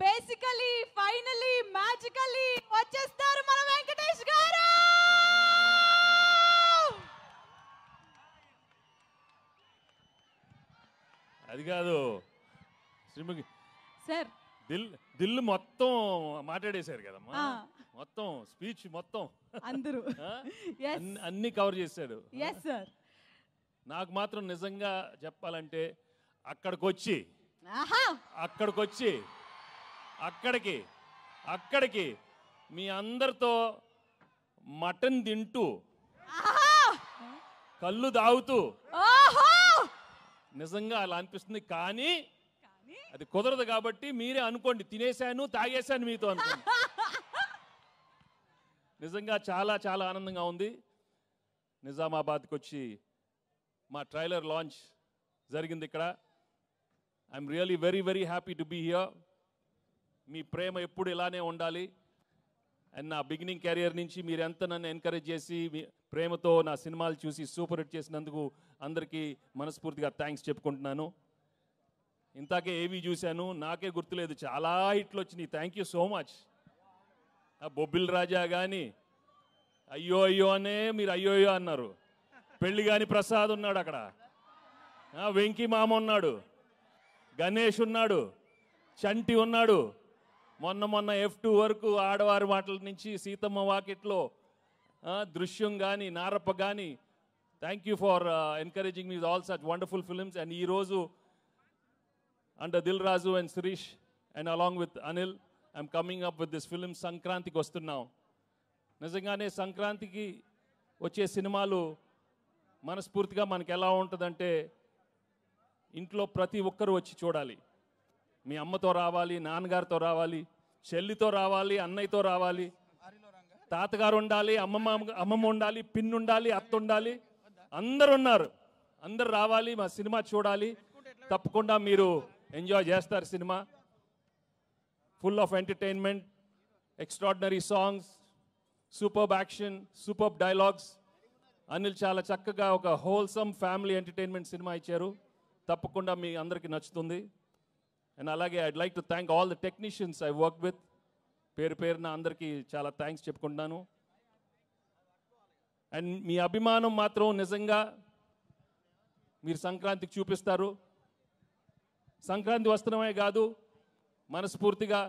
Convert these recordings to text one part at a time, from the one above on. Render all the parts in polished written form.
Basically finally మ్యాజికలీ వచ్చేస్తారు మన వెంకటేష్ గారు. అది కాదు శ్రీముఖి సార్, దిల్ మొత్తం మాట్లాడేశారు కదమ్మా, మొత్తం స్పీచ్ మొత్తం అందరూ అన్ని కవర్ చేశాడు. Yes sir. నాకు మాత్రం నిజంగా చెప్పాలంటే అక్కడికి మీ అందరితో మటన్ తింటూ కళ్ళు తాగుతూ నిజంగా అలా అనిపిస్తుంది. కానీ అది కుదరదు కాబట్టి మీరే అనుకోండి, తినేశాను తాగేశాను మీతో అనుకోండి. నిజంగా చాలా చాలా ఆనందంగా ఉంది. నిజామాబాద్కి వచ్చి మా ట్రైలర్ లాంచ్ జరిగింది ఇక్కడ. I'm really very very happy to be here. మీ ప్రేమ ఎప్పుడు ఇలానే ఉండాలి. అండ్ నా బిగినింగ్ కెరియర్ నుంచి మీరు ఎంత నన్ను ఎంకరేజ్ చేసి మీ ప్రేమతో నా సినిమాలు చూసి సూపర్ హిట్ చేసినందుకు అందరికీ మనస్ఫూర్తిగా థ్యాంక్స్ చెప్పుకుంటున్నాను. ఇంతాకే ఏవి చూశాను, నాకే గుర్తులేదు, చాలా హిట్లు వచ్చినాయి. Thank you so much. Bobbili Raja కానీ అయ్యో అయ్యో అనే మీరు అయ్యో అయ్యో అన్నారు. పెళ్లి కాని ప్రసాద్ ఉన్నాడు అక్కడ, వెంకీ మామ ఉన్నాడు, గణేష్ ఉన్నాడు, చంటి ఉన్నాడు. మొన్న F2 వరకు ఆడవారి మాటల నుంచి సీతమ్మ వాకిట్లో దృశ్యం కానీ నారప్ప కానీ. Thank you for encouraging me all such wonderful films. And ఈరోజు under Dil Raju and Sirish and along with Anil I'm coming up with this film. సంక్రాంతికి వస్తున్నాం. నిజంగానే సంక్రాంతికి వచ్చే సినిమాలు మనస్ఫూర్తిగా మనకి ఎలా ఉంటుందంటే ఇంట్లో ప్రతి ఒక్కరూ వచ్చి చూడాలి. మీ అమ్మతో రావాలి, నాన్నగారితో రావాలి, చెల్లితో రావాలి, అన్నయ్యతో రావాలి, తాతగారు ఉండాలి, అమ్మమ్మ ఉండాలి, పిన్ ఉండాలి, అత్త ఉండాలి, అందరు ఉన్నారు. అందరు రావాలి, మా సినిమా చూడాలి. తప్పకుండా మీరు ఎంజాయ్ చేస్తారు. Cinema full of entertainment, extraordinary songs, superb action, superb dialogues. Anil చాలా చక్కగా ఒక హోల్సమ్ ఫ్యామిలీ ఎంటర్టైన్మెంట్ సినిమా ఇచ్చారు. తప్పకుండా మీ అందరికీ నచ్చుతుంది. అండ్ అలాగే I'd like to thank all the technicians I work with. పేరున అందరికీ చాలా థ్యాంక్స్ చెప్పుకుంటున్నాను. అండ్ మీ అభిమానం మాత్రం నిజంగా మీరు సంక్రాంతికి చూపిస్తారు. సంక్రాంతి వస్తున్నామే కాదు, మనస్ఫూర్తిగా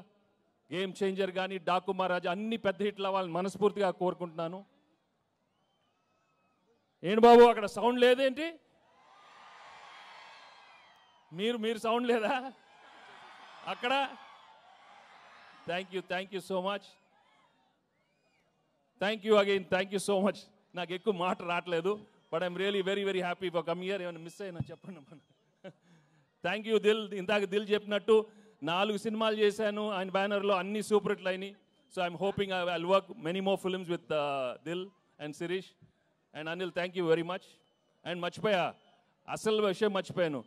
గేమ్ చేంజర్ కానీ, డాకు మహారాజా అన్ని పెద్ద హిట్లు అవ్వాలని మనస్ఫూర్తిగా కోరుకుంటున్నాను. ఏంటి బాబు అక్కడ సౌండ్ లేదేంటి? మీరు సౌండ్ లేదా అక్కడ? Thank you so much. Thank you again, thank you so much. నాకు ఎక్కువ మాట రావట్లేదు, but I'm really very very happy for come here. ఏమైనా మిస్ అయినా చెప్పండి. Thank you Dil. ఇందాక దిల్ చెప్పినట్టు 4 సినిమాలు చేశాను ఆయన బ్యానర్లో, అన్ని సూపర్ హిట్లు అయినాయి. So I'm hoping I will work many more films with Dil and Sirish and Anil. Thank you very much. And మర్చిపోయా, అసలు విషయం మర్చిపోయాను.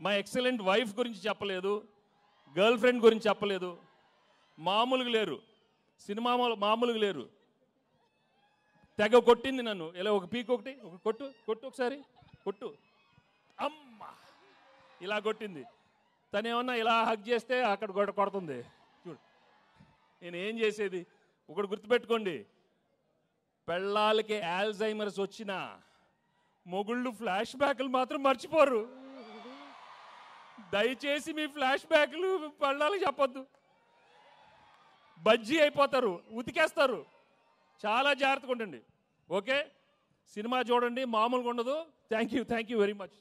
మా ఎక్సలెంట్ వైఫ్ గురించి చెప్పలేదు, గర్ల్ ఫ్రెండ్ గురించి చెప్పలేదు. మామూలుగా లేరు, సినిమా మామూలుగా లేరు. తెగ కొట్టింది నన్ను. ఇలా ఒక పీక్ ఒకటి కొట్టు ఒకసారి కొట్టు, అమ్మ ఇలా కొట్టింది. తనేమన్నా ఇలా హగ్ చేస్తే అక్కడ కొడుతుంది. చూడు నేను ఏం చేసేది. ఒకటి గుర్తుపెట్టుకోండి, పెళ్ళాలకి ఆల్జైమర్స్ వచ్చినా మొగుళ్ళు ఫ్లాష్ బ్యాక్లు మాత్రం మర్చిపోరు. దయచేసి మీ ఫ్లాష్ బ్యాక్లు పెళ్ళాలకి చెప్పొద్దు, బజ్జీ అయిపోతారు, ఉతికేస్తారు. చాలా జాగ్రత్తగా ఉండండి. ఓకే, సినిమా చూడండి, మామూలుగా ఉండదు. Thank you very much.